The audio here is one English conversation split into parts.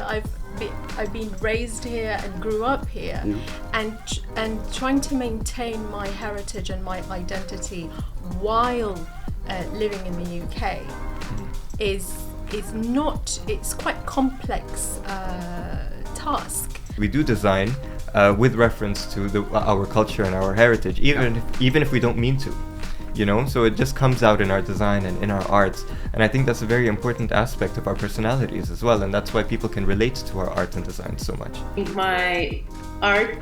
I've been raised here and grew up here, and trying to maintain my heritage and my identity while living in the UK is not. It's quite complex task. We do design with reference to our culture and our heritage, even if we don't mean to. You know, so it just comes out in our design and in our arts, and I think that's a very important aspect of our personalities as well, and that's why people can relate to our art and design so much. My art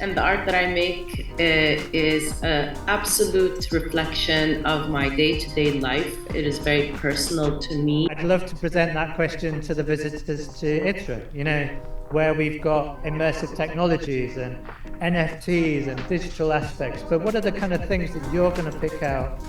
and the art that I make is an absolute reflection of my day-to-day life. It is very personal to me. I'd love to present that question to the visitors to ITRA, you know, where we've got immersive technologies and NFTs and digital aspects, but what are the kind of things that you're going to pick out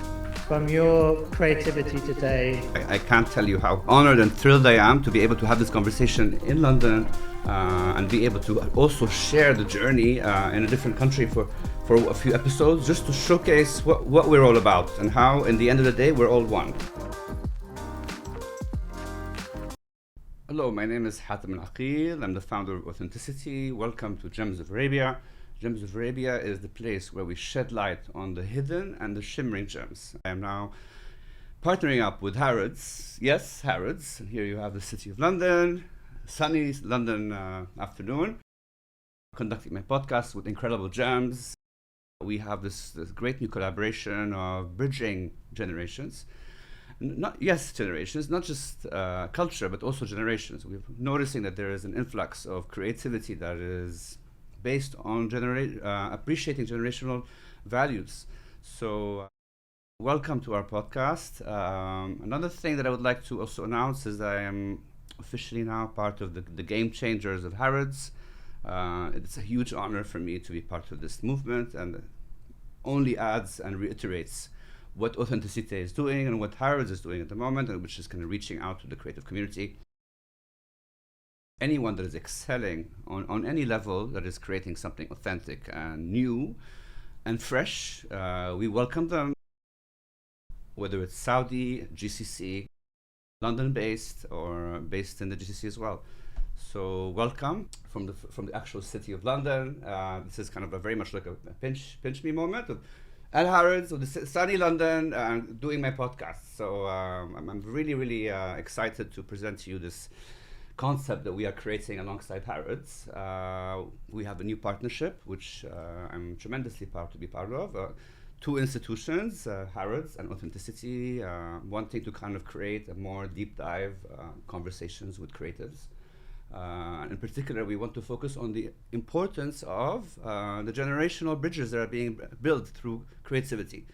from your creativity today? I can't tell you how honored and thrilled I am to be able to have this conversation in London and be able to also share the journey in a different country for a few episodes, just to showcase what we're all about and how, in the end of the day, we're all one. Hello, my name is Hatem Al-Aqil. I'm the founder of Authenticity. Welcome to Gems of Arabia. Gems of Arabia is the place where we shed light on the hidden and the shimmering gems. I am now partnering up with Harrods. Yes, Harrods. Here you have the City of London, sunny London afternoon. Conducting my podcast with incredible gems. We have this great new collaboration of bridging generations. Not just culture, but also generations. We're noticing that there is an influx of creativity that is based on appreciating generational values. So welcome to our podcast. Another thing that I would like to also announce is that I am officially now part of the Game Changers of Harrods. It's a huge honor for me to be part of this movement, and only adds and reiterates what Authenticite is doing and what Harrods is doing at the moment, and which is kind of reaching out to the creative community. Anyone that is excelling on any level, that is creating something authentic and new and fresh, we welcome them, whether it's Saudi, GCC, London-based, or based in the GCC as well. So welcome from the actual City of London. This is kind of very much like a pinch me moment of at Harrods with the sunny London doing my podcast. So I'm really excited to present to you this concept that we are creating alongside Harrods. We have a new partnership, which I'm tremendously proud to be part of. Two institutions, Harrods and Authenticity, wanting to kind of create a more deep dive conversations with creatives. In particular, we want to focus on the importance of the generational bridges that are being built through creativity.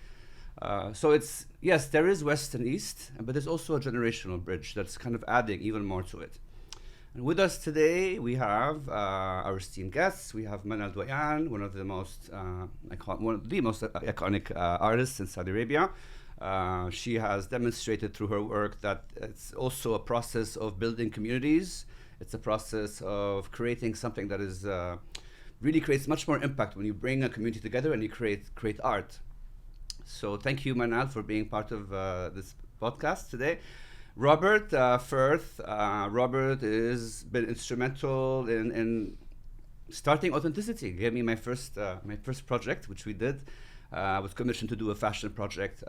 So it's, yes, there is West and East, but there's also a generational bridge that's kind of adding even more to it. And with us today, we have our esteemed guests. We have Manal Doyan, one of the most iconic artists in Saudi Arabia. She has demonstrated through her work that it's also a process of building communities. It's a process of creating something that is really creates much more impact when you bring a community together and you create art. So thank you, Manal, for being part of this podcast today. Robert Firth. Robert has been instrumental in starting Authenticity. Gave me my first project, which we did. Was commissioned to do a fashion project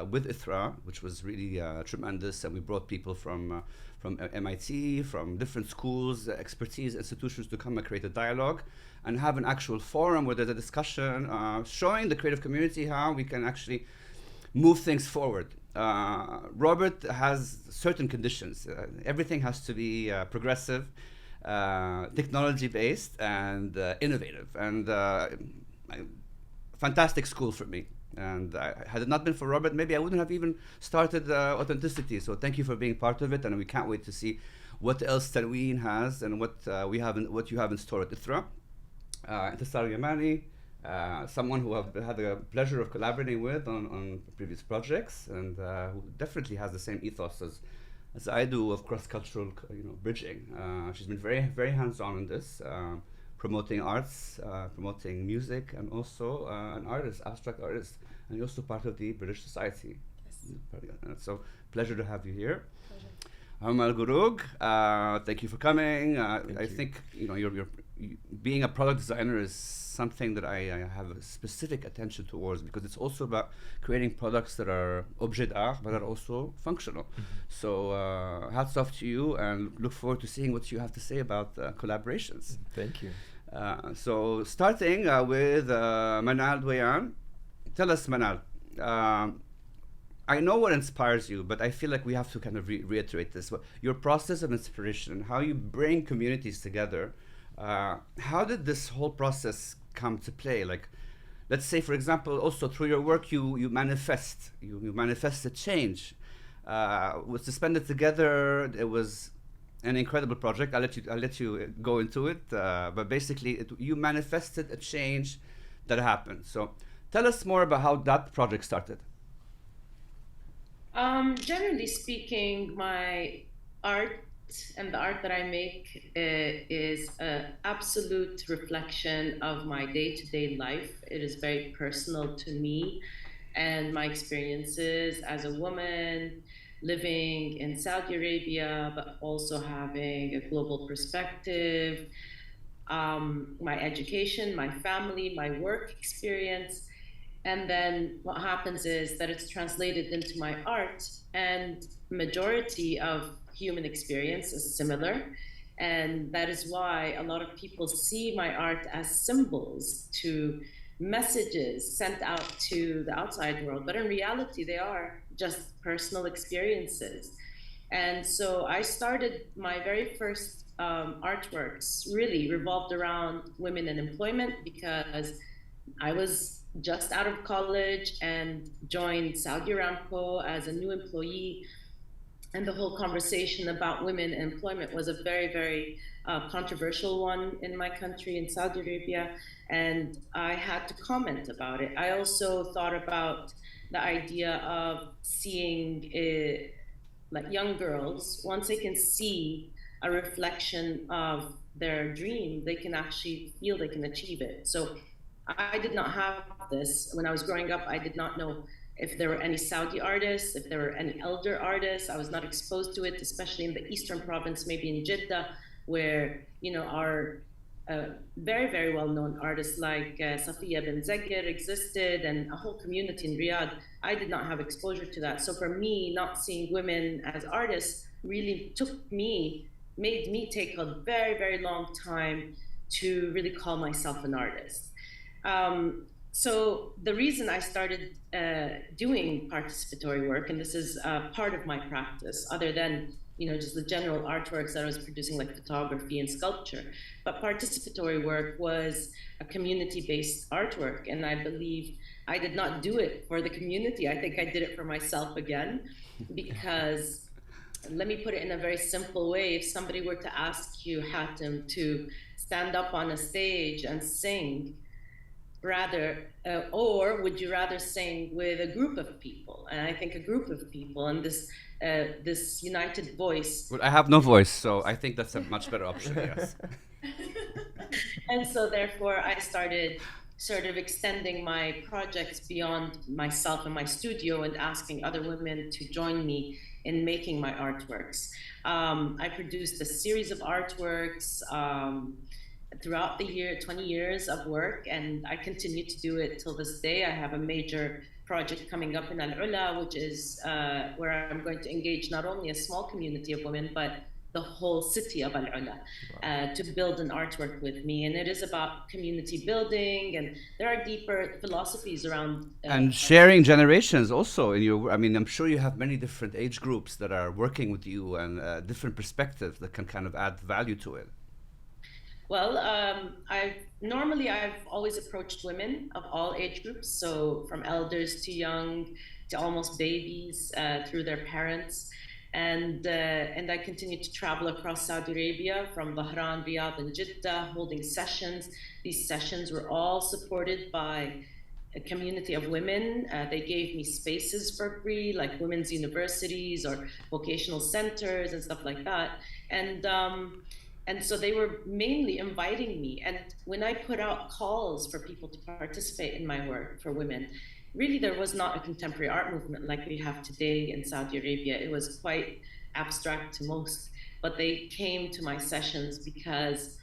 with ITRA, which was really tremendous, and we brought people from MIT, from different schools, expertise institutions to come and create a dialogue and have an actual forum where there's a discussion showing the creative community how we can actually move things forward. Robert has certain conditions. Everything has to be progressive, technology-based, and innovative. And fantastic school for me. And had it not been for Robert, maybe I wouldn't have even started Authenticity. So thank you for being part of it, and we can't wait to see what else Tanween has and what you have in store at ITRA. Intisar Alymani, someone who I've had the pleasure of collaborating with on previous projects, and who definitely has the same ethos as I do of cross-cultural bridging. She's been very hands-on in this. Promoting arts, promoting music, and also an artist, abstract artist, and you're also part of the British Society. Yes. So pleasure to have you here. Omar Algurg, thank you for coming. I think you're being a product designer is something that I have a specific attention towards, because it's also about creating products that are objet d'art but are also functional. So hats off to you, and look forward to seeing what you have to say about collaborations. Thank you. So starting with Manal Dwayan. Tell us, Manal, I know what inspires you, but I feel like we have to kind of reiterate this. Your process of inspiration, how you bring communities together. How did this whole process come to play? Like, let's say, for example, also through your work, you manifest a change. With Suspended Together, it was an incredible project. I'll let you go into it. But basically, you manifested a change that happened. So tell us more about how that project started. Generally speaking, my art and the art that I make is an absolute reflection of my day-to-day life. It is very personal to me and my experiences as a woman living in Saudi Arabia, but also having a global perspective, my education, my family, my work experience. And then what happens is that it's translated into my art, and majority of human experience is similar. And that is why a lot of people see my art as symbols to messages sent out to the outside world. But in reality, they are just personal experiences. And so I started my very first artworks really revolved around women in employment, because I was just out of college and joined Saudi Aramco as a new employee. And the whole conversation about women in employment was a very, very controversial one in my country, in Saudi Arabia. And I had to comment about it. I also thought about the idea of seeing like young girls, once they can see a reflection of their dream, they can actually feel they can achieve it. So I did not have this. When I was growing up, I did not know if there were any Saudi artists, if there were any elder artists. I was not exposed to it, especially in the eastern province, maybe in Jeddah, where our very, very well-known artists like Safiya bin Zegir existed, and a whole community in Riyadh. I did not have exposure to that. So for me, not seeing women as artists really made me take a very, very long time to really call myself an artist. So the reason I started doing participatory work, and this is part of my practice, other than just the general artworks that I was producing, like photography and sculpture, but participatory work was a community-based artwork, and I believe I did not do it for the community. I think I did it for myself again, because let me put it in a very simple way. If somebody were to ask you, Hatem, to stand up on a stage and sing, or would you rather sing with a group of people? And I think a group of people, and this united voice. Well, I have no voice, so I think that's a much better option. Yes. And so therefore I started sort of extending my projects beyond myself and my studio, and asking other women to join me in making my artworks. I produced a series of artworks throughout the year, 20 years of work, and I continue to do it till this day. I have a major project coming up in Al-Ula, which is where I'm going to engage not only a small community of women, but the whole city of Al-Ula to build an artwork with me. And it is about community building, and there are deeper philosophies around and sharing generations also in your. I mean, I'm sure you have many different age groups that are working with you, and different perspectives that can kind of add value to it. Well, I've always approached women of all age groups, so from elders to young to almost babies, through their parents. And I continue to travel across Saudi Arabia, from Bahrain, Riyadh, and Jeddah, holding sessions. These sessions were all supported by a community of women. They gave me spaces for free, like women's universities or vocational centers and stuff like that. And so they were mainly inviting me. And when I put out calls for people to participate in my work for women, really there was not a contemporary art movement like we have today in Saudi Arabia. It was quite abstract to most, but they came to my sessions because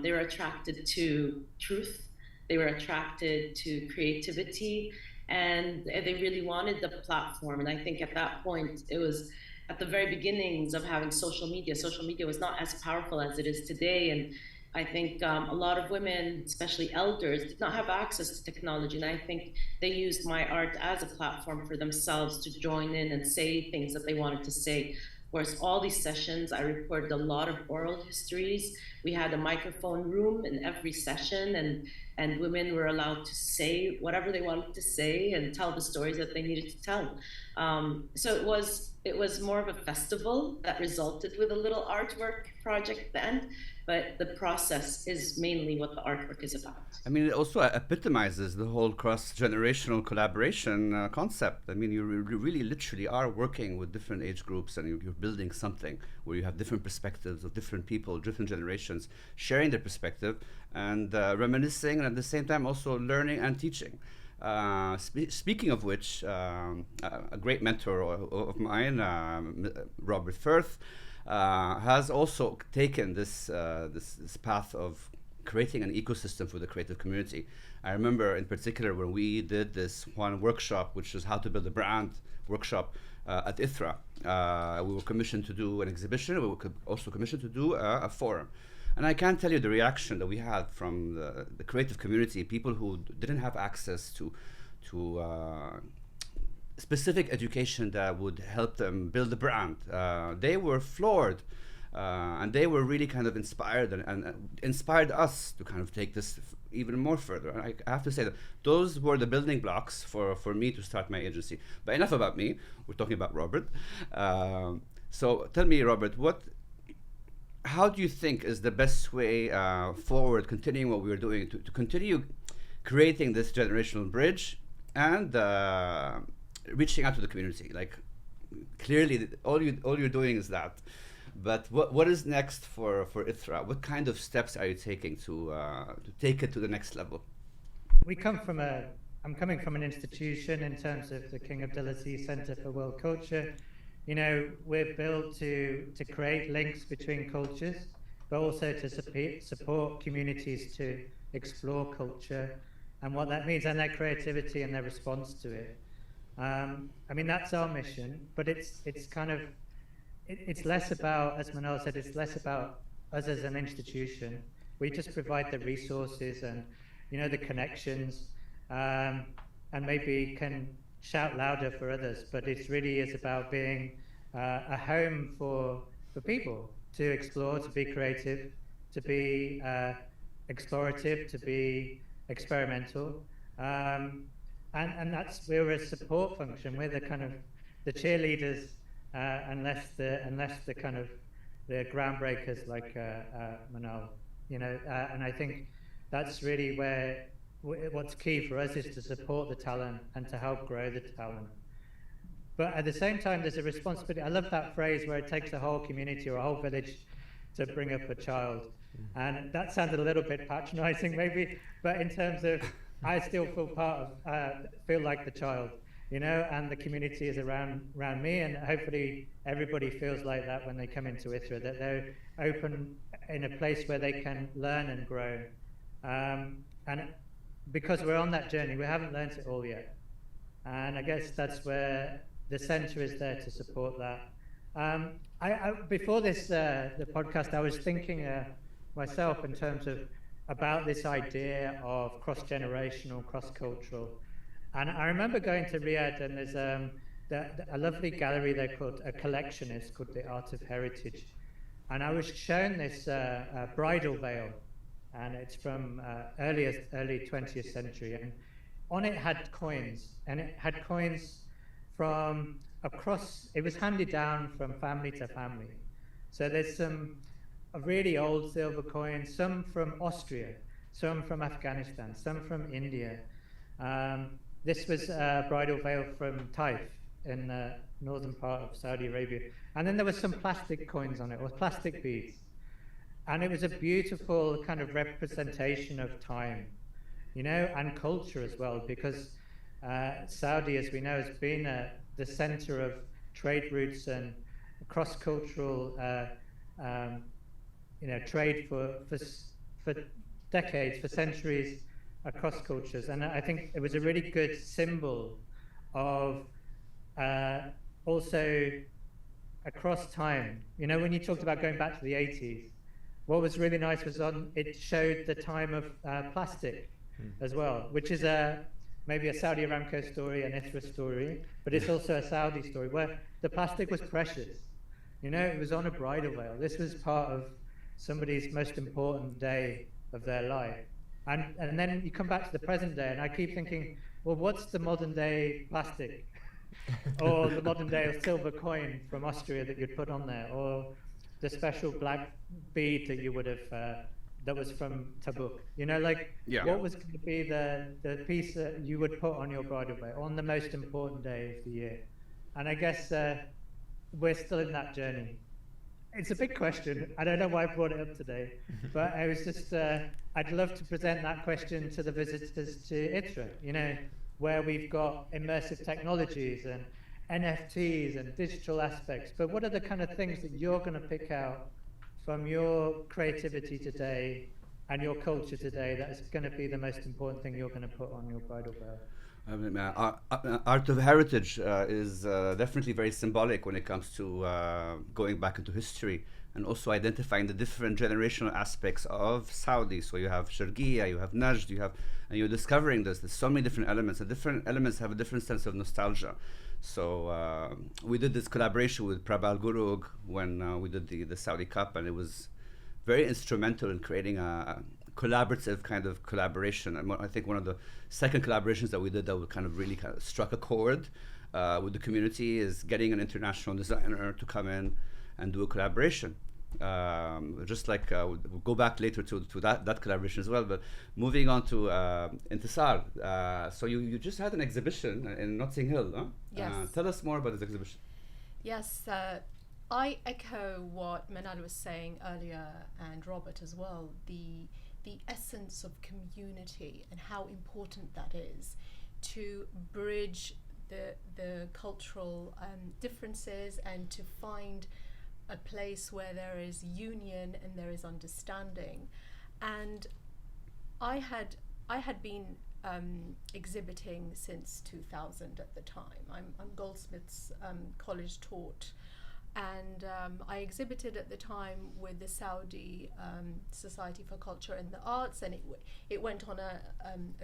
they were attracted to truth, they were attracted to creativity, and they really wanted the platform. And I think at that point, it was at the very beginnings of having social media. Social media was not as powerful as it is today. And I think a lot of women, especially elders, did not have access to technology. And I think they used my art as a platform for themselves to join in and say things that they wanted to say. Whereas all these sessions, I recorded a lot of oral histories. We had a microphone room in every session, and women were allowed to say whatever they wanted to say and tell the stories that they needed to tell. So it was more of a festival that resulted with a little artwork project at the end, but the process is mainly what the artwork is about. I mean, it also epitomizes the whole cross-generational collaboration concept. I mean, you really literally are working with different age groups, and you're building something where you have different perspectives of different people, different generations, sharing their perspective and reminiscing, and at the same time also learning and teaching. Speaking of which, a great mentor of mine, Robert Firth, has also taken this path of creating an ecosystem for the creative community. I remember in particular when we did this one workshop, which is how to build a brand workshop at ITHRA. We were commissioned to do an exhibition. We were also commissioned to do a forum. And I can't tell you the reaction that we had from the creative community, people who didn't have access to specific education that would help them build a brand. They were floored, and they were really kind of inspired and inspired us to kind of take this even more further. And I have to say that those were the building blocks for me to start my agency. But enough about me. We're talking about Robert. So tell me, Robert, how do you think is the best way forward, continuing what we were doing, to continue creating this generational bridge and reaching out to the community? Like, clearly, all you're doing is that. But what is next for ITHRA? What kind of steps are you taking to take it to the next level? I'm coming from an institution in terms of the King Abdulaziz Center for World Culture. You know, we're built to create links between cultures, but also to support communities to explore culture and what that means, and their creativity and their response to it. I mean, that's our mission, but it's less about, as Manal said, it's less about us as an institution. We just provide the resources and, you know, the connections, and maybe can shout louder for others, but it really is about being a home for people to explore, to be creative, to be explorative, to be experimental, and we're a support function. We're the kind of the cheerleaders, unless the kind of the groundbreakers like Manal, you know, and I think that's really what's key for us is to support the talent and to help grow the talent. But at the same time, there's a responsibility. I love that phrase where it takes a whole community or a whole village to bring up a child. And that sounded a little bit patronizing maybe, but in terms of, I still feel like the child, you know, and the community is around me, and hopefully everybody feels like that when they come into ITHRA, that they're open in a place where they can learn and grow. And because we're on that journey, we haven't learned it all yet. And I guess that's where the center is there to support that. Before the podcast, I was thinking myself in terms of about this idea of cross-generational, cross-cultural. And I remember going to Riyadh, and there's a lovely gallery there called, a collectionist called the Art of Heritage. And I was shown this bridal veil, and it's from early 20th century. And on it had coins, and it had coins from across, it was handed down from family to family. So there's some really old silver coins, some from Austria, some from Afghanistan, some from India. This was a bridal veil from Taif in the northern part of Saudi Arabia. And then there were some plastic coins on it, or plastic beads. And it was a beautiful kind of representation of time, you know, and culture as well, because Saudi, as we know, has been the center of trade routes and cross-cultural trade for decades, for centuries across cultures. And I think it was a really good symbol of also across time. When you talked about going back to the 80s, what was really nice was it showed the time of plastic as well, which is maybe a Saudi Aramco story, an ITRA story, but it's also a Saudi story where the plastic was precious. It was on a bridal veil. This was part of somebody's most important day of their life. And then you come back to the present day, and I keep thinking, well, what's the modern day plastic? Or the modern day silver coin from Austria that you'd put on there, or the special black bead that you would have, that was from Tabuk. What was going to be the piece that you would put on your bridal veil on the most important day of the year? And I guess we're still in that journey. It's a big question. I don't know why I brought it up today, but I was just, I'd love to present that question to the visitors to ITRA, where we've got immersive technologies and NFTs and digital aspects. But what are the kind of things that you're going to pick out from your creativity today and your culture today that's going to be the most important thing you're going to put on your bridal veil? Art of heritage is definitely very symbolic when it comes to going back into history and also identifying the different generational aspects of Saudi. So you have Sharqiya, you have Najd, and you're discovering this. There's so many different elements. The different elements have a different sense of nostalgia. So we did this collaboration with Omar Algurg when we did the Saudi Cup, and it was very instrumental in creating a collaborative kind of collaboration. And I think one of the second collaborations that we did that kind of struck a chord with the community is getting an international designer to come in and do a collaboration. Just like we'll go back later to that collaboration as well. But moving on to Intisar, so you just had an exhibition in Notting Hill, huh? Yes. Tell us more about this exhibition. Yes, I echo what Manal was saying earlier, and Robert as well, the essence of community and how important that is to bridge the cultural differences and to find a place where there is union and there is understanding. And I had been exhibiting since 2000 at the time. I'm Goldsmiths College taught, and I exhibited at the time with the Saudi Society for Culture and the Arts, and it went on a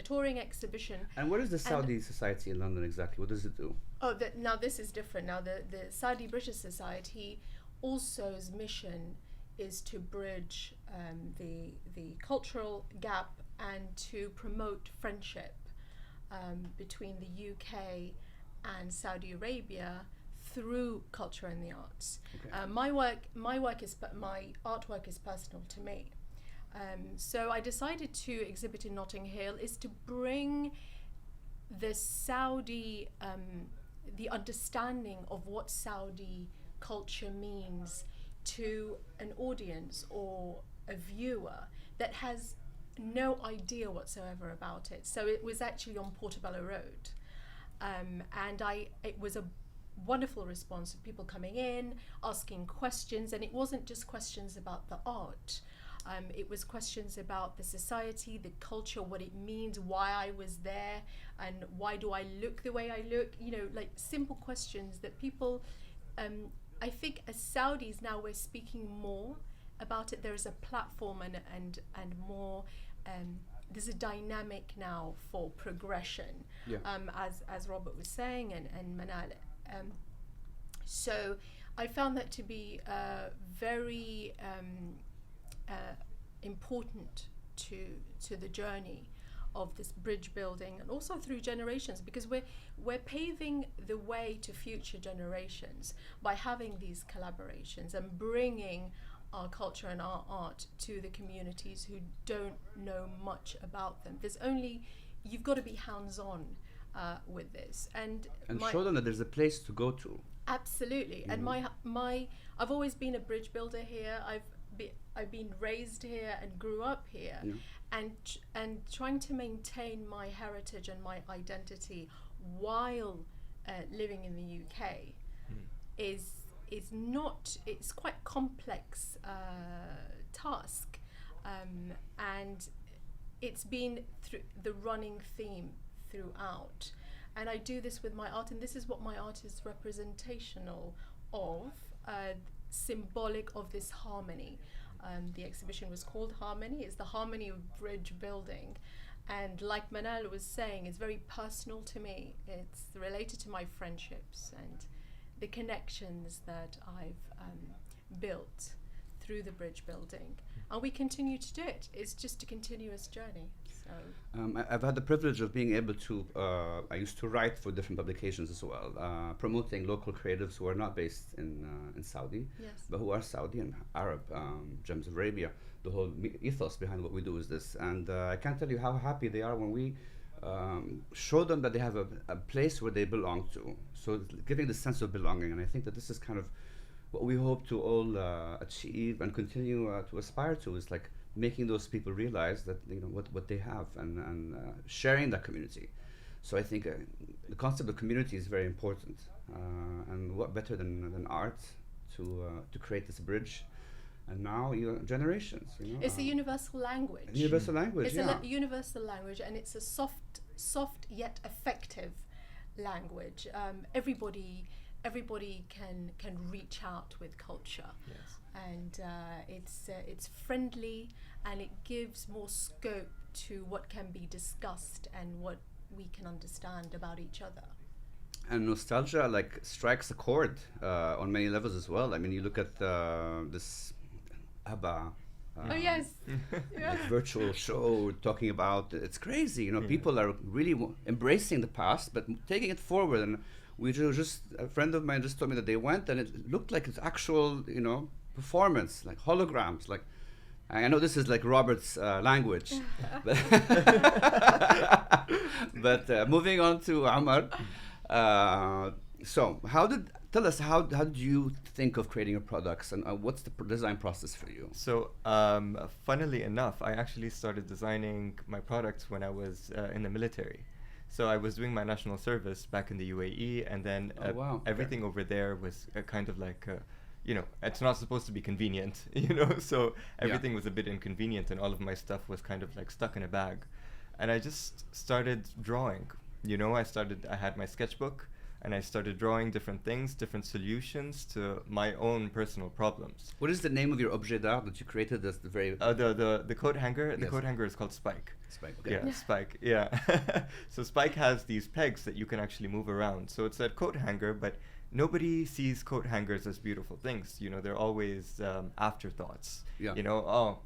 touring exhibition. And what is the Saudi Society in London exactly? What does it do? Oh, now this is different. Now the Saudi British Society also's mission is to bridge the cultural gap and to promote friendship between the UK and Saudi Arabia through culture and the arts. Okay. My artwork is personal to me. So I decided to exhibit in Notting Hill is to bring the Saudi, the understanding of what Saudi culture means to an audience or a viewer that has no idea whatsoever about it. So it was actually on Portobello Road, and it was a wonderful response of people coming in, asking questions, and it wasn't just questions about the art. It was questions about the society, the culture, what it means, why I was there, and why do I look the way I look. Like simple questions that people. I think as Saudis now we're speaking more about it. There is a platform and more. There's a dynamic now for progression, as Robert was saying and Manal. So I found that to be very important to the journey of this bridge building, and also through generations, because we're paving the way to future generations by having these collaborations and bringing our culture and our art to the communities who don't know much about them. You've got to be hands-on with this and show them that there's a place to go to. Absolutely. And I've always been a bridge builder here. I've been raised here and grew up here, and trying to maintain my heritage and my identity while living in the UK is is not, it's quite complex task, and it's been through the running theme throughout. And I do this with my art, and this is what my art is representational of, symbolic of this harmony. The exhibition was called Harmony. It's the harmony of bridge building. And like Manal was saying, it's very personal to me. It's related to my friendships and the connections that I've built through the bridge building. And we continue to do it. It's just a continuous journey. So I've had the privilege of being able to, I used to write for different publications as well, promoting local creatives who are not based in Saudi, yes, but who are Saudi and Arab, Gems of Arabia. The whole ethos behind what we do is this. And I can't tell you how happy they are when we show them that they have a place where they belong to. So giving the sense of belonging. And I think that this is kind of what we hope to all achieve and continue to aspire to, is like making those people realize that, you know, what they have, and sharing that community. So I think the concept of community is very important, and what better than art to create this bridge. And now generations, you know, it's a universal language. Universal language, It's yeah. a universal language, and it's a soft yet effective language. Everybody can reach out with culture. Yes. And it's friendly, and it gives more scope to what can be discussed and what we can understand about each other. And nostalgia like strikes a chord on many levels as well. I mean, you look at this ABBA. Oh yes, yeah. Like virtual show talking about, it's crazy, you know. People are really embracing the past but taking it forward. And we just, a friend of mine just told me that they went and it looked like it's actual, you know, performance, like holograms. Like, I know this is like Robert's language, but moving on to Omar. So tell us how did you think of creating your products, and what's the design process for you? So funnily enough, I actually started designing my products when I was in the military. So I was doing my national service back in the UAE, and then everything over there was kind of like, you know, it's not supposed to be convenient, you know, so everything was a bit inconvenient, and all of my stuff was kind of like stuck in a bag. And I just started drawing, you know. I had my sketchbook, and I started drawing different things, different solutions to my own personal problems. What is the name of your objet d'art that you created? That's the very the coat hanger. Yes. The coat hanger is called Spike. Spike. Okay. Yeah, Spike. Yeah. So Spike has these pegs that you can actually move around. So it's a coat hanger, but nobody sees coat hangers as beautiful things. You know, they're always afterthoughts. Yeah. You know,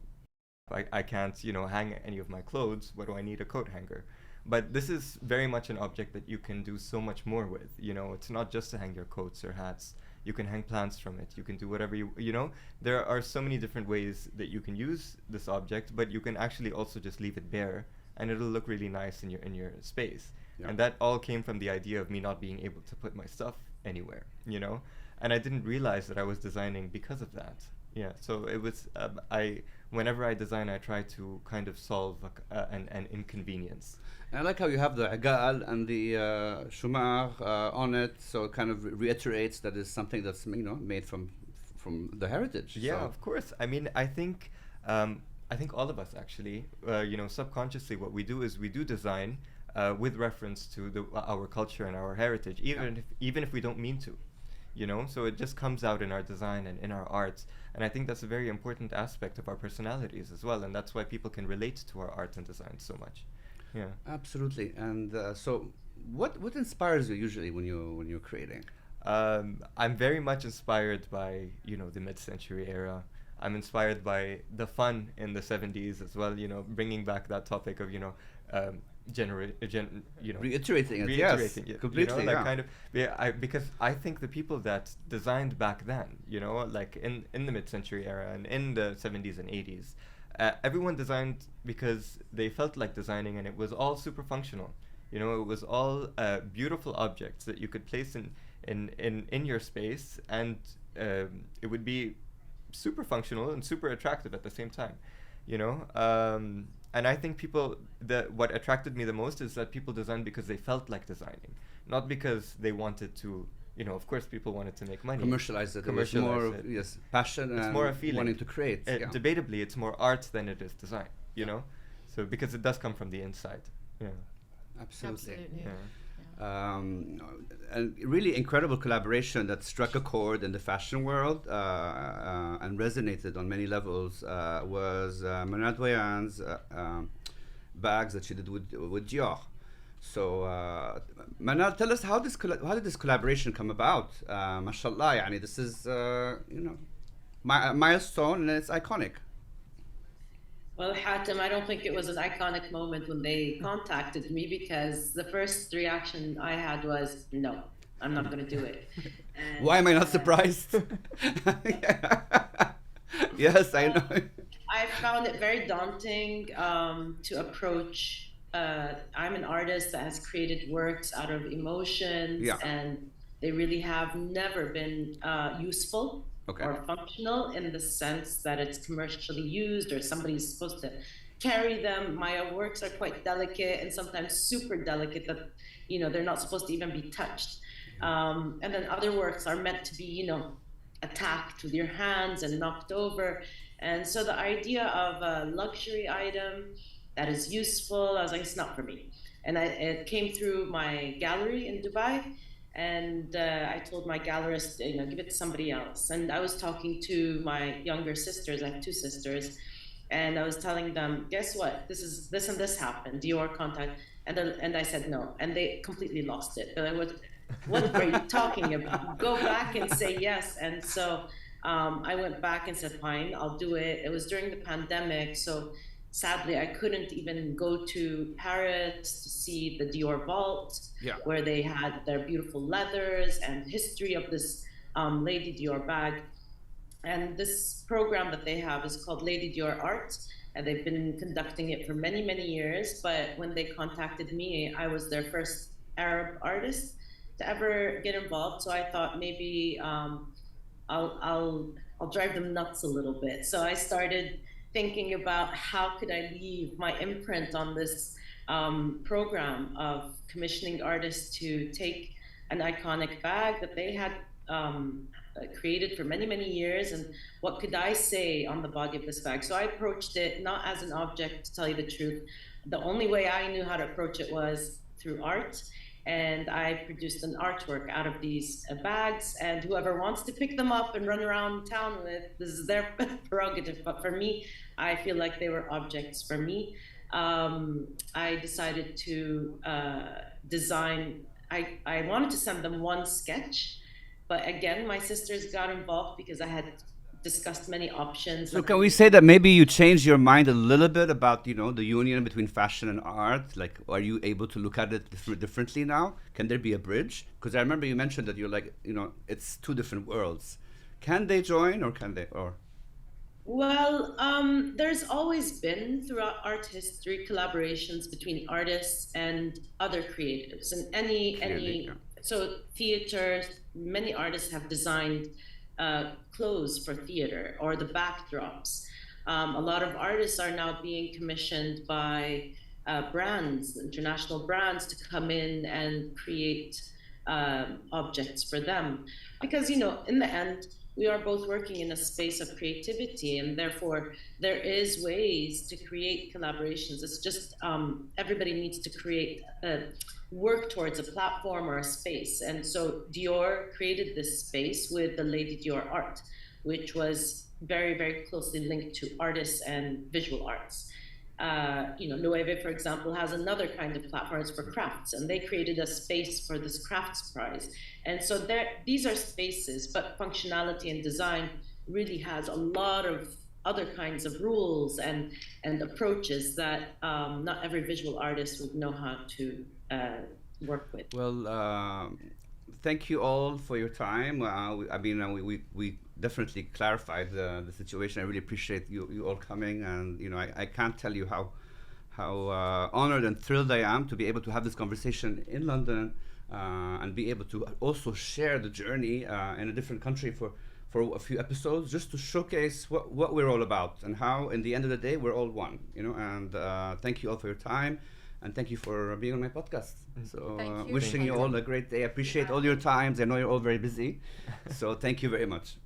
I can't, you know, hang any of my clothes. What do I need a coat hanger? But this is very much an object that you can do so much more with. You know, it's not just to hang your coats or hats. You can hang plants from it. You can do whatever you know. There are so many different ways that you can use this object, but you can actually also just leave it bare, and it'll look really nice in your space. Yeah. And that all came from the idea of me not being able to put my stuff anywhere, you know. And I didn't realize that I was designing because of that. Yeah. So it was whenever I design, I try to kind of solve an inconvenience. I like how you have the أجيال and the shumar on it, so it kind of reiterates that it's something that's, you know, made from the heritage. Yeah, so. of course. I mean, I think all of us actually, you know, subconsciously, what we do is we do design with reference to our culture and our heritage, even if we don't mean to, you know. So it just comes out in our design and in our arts, and I think that's a very important aspect of our personalities as well, and that's why people can relate to our art and design so much. Yeah, Absolutely. And so, what inspires you usually when you're creating? I'm very much inspired by, you know, the mid-century era. I'm inspired by the fun in the 70s as well. You know, bringing back that topic of, you know, Reiterating it, yes, completely. You know, like kind of, because I think the people that designed back then, you know, like in the mid-century era and in the 70s and 80s. Everyone designed because they felt like designing, and it was all super functional. You know, it was all beautiful objects that you could place in your space, and it would be super functional and super attractive at the same time. You know, and I think what attracted me the most is that people designed because they felt like designing, not because they wanted to, of course people wanted to make money. Commercialize it. Commercialize It was more it. yes, passion It's and more a feeling. wanting to create. Debatably, it's more art than it is design, So because it does come from the inside. Yeah. Absolutely. Yeah. And really incredible collaboration that struck a chord in the fashion world and resonated on many levels was Manal Doyan's bags that she did with Dior. So Manal, tell us how did this collaboration come about? Mashallah, yani this is milestone and it's iconic. Well, Hatem, I don't think it was an iconic moment when they contacted me, because the first reaction I had was, no, I'm not going to do it. And, why am I not surprised? Yes, I know. I found it very daunting to approach. I'm an artist that has created works out of emotions, and they really have never been useful. Okay. Or functional in the sense that it's commercially used or somebody's supposed to carry them. My works are quite delicate and sometimes super delicate that, they're not supposed to even be touched. And then other works are meant to be, attacked with your hands and knocked over. And so the idea of a luxury item that is useful, I was like, it's not for me. And it came through my gallery in Dubai. And I told my gallerist, give it to somebody else. And I was talking to my younger sisters. I have two sisters. And I was telling them, guess what? This and this happened. Dior contact. And I said no. And they completely lost it. They're like, what are you talking about? Go back and say yes. And so I went back and said, fine, I'll do it. It was during the pandemic. So sadly, I couldn't even go to Harrods to see the Dior vault, where they had their beautiful leathers and history of this Lady Dior bag. And this program that they have is called Lady Dior Art, and they've been conducting it for many, many years. But when they contacted me, I was their first Arab artist to ever get involved. So I thought maybe I'll drive them nuts a little bit. So I started thinking about how could I leave my imprint on this program of commissioning artists to take an iconic bag that they had created for many, many years, and what could I say on the body of this bag? So I approached it not as an object, to tell you the truth. The only way I knew how to approach it was through art. And I produced an artwork out of these bags, and whoever wants to pick them up and run around town with, this is their prerogative. But for me, I feel like they were objects for me. I decided to design, I wanted to send them one sketch, but again, my sisters got involved because I had discussed many options. So can we say that maybe you changed your mind a little bit about, the union between fashion and art? Like, are you able to look at it differently now? Can there be a bridge? Because I remember you mentioned that you're like, it's two different worlds. Can they join, or can they, or? Well, there's always been throughout art history collaborations between artists and other creatives. And so theater, many artists have designed clothes for theater, or the backdrops. A lot of artists are now being commissioned by brands, international brands, to come in and create objects for them. Because, in the end, we are both working in a space of creativity, and therefore there is ways to create collaborations. It's just everybody needs to work towards a platform or a space. And so Dior created this space with the Lady Dior art, which was very, very closely linked to artists and visual arts. Nueve, for example, has another kind of platform. It's for crafts, and they created a space for this crafts prize. And so these are spaces, but functionality and design really has a lot of other kinds of rules and approaches that not every visual artist would know how to work with. Well, thank you all for your time. We definitely clarified the situation. I really appreciate you all coming, and I can't tell you how honored and thrilled I am to be able to have this conversation in London and be able to also share the journey in a different country for a few episodes, just to showcase what we're all about and how, in the end of the day, we're all one. And thank you all for your time. And thank you for being on my podcast. So Thank you. wishing you all a great day. Appreciate all your times. I know you're all very busy. So thank you very much.